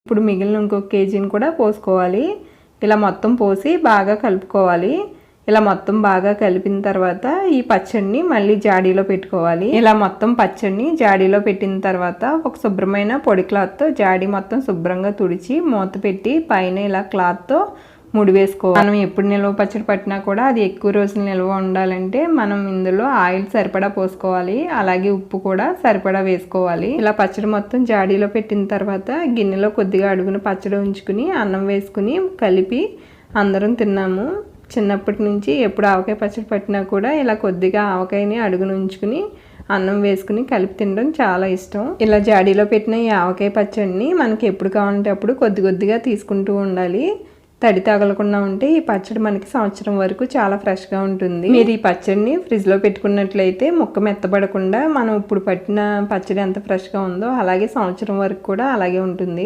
ఇప్పుడు మిగిలిన ఇంకొక కేజీని కూడా పోసుకోవాలి. ఇలా మొత్తం పోసి బాగా కలుపుకోవాలి. ఇలా మొత్తం బాగా కలిపిన తర్వాత ఈ పచ్చడిని మళ్ళీ జాడీలో పెట్టుకోవాలి. ఇలా మొత్తం పచ్చడిని జాడీలో పెట్టిన తర్వాత ఒక శుభ్రమైన పొడి క్లాత్తో జాడీ మొత్తం శుభ్రంగా తుడిచి మూత పెట్టి పైన ఇలా క్లాత్తో ముడి వేసుకోవాలి. మనం ఎప్పుడు నిల్వ పచ్చడి పట్టినా కూడా అది ఎక్కువ రోజులు నిల్వ ఉండాలంటే మనం ఇందులో ఆయిల్ సరిపడా పోసుకోవాలి. అలాగే ఉప్పు కూడా సరిపడా వేసుకోవాలి. ఇలా పచ్చడి మొత్తం జాడీలో పెట్టిన తర్వాత గిన్నెలో కొద్దిగా అడుగున పచ్చడి ఉంచుకుని అన్నం వేసుకుని కలిపి అందరం తిన్నాము. చిన్నప్పటి నుంచి ఎప్పుడు ఆవకాయ పచ్చడి పట్టినా కూడా ఇలా కొద్దిగా ఆవకాయని అడుగున ఉంచుకుని అన్నం వేసుకుని కలిపి తినడం చాలా ఇష్టం. ఇలా జాడీలో పెట్టిన ఈ ఆవకాయ పచ్చడిని మనకి ఎప్పుడు కావాలంటే అప్పుడు కొద్ది కొద్దిగా తీసుకుంటూ ఉండాలి. తడి తగలకుండా ఉంటే ఈ పచ్చడి మనకి సంవత్సరం వరకు చాలా ఫ్రెష్గా ఉంటుంది. మీరు ఈ పచ్చడిని ఫ్రిడ్జ్లో పెట్టుకున్నట్లయితే ముక్క మెత్తబడకుండా మనం ఇప్పుడు పట్టిన పచ్చడి ఎంత ఫ్రెష్గా ఉందో అలాగే సంవత్సరం వరకు కూడా అలాగే ఉంటుంది.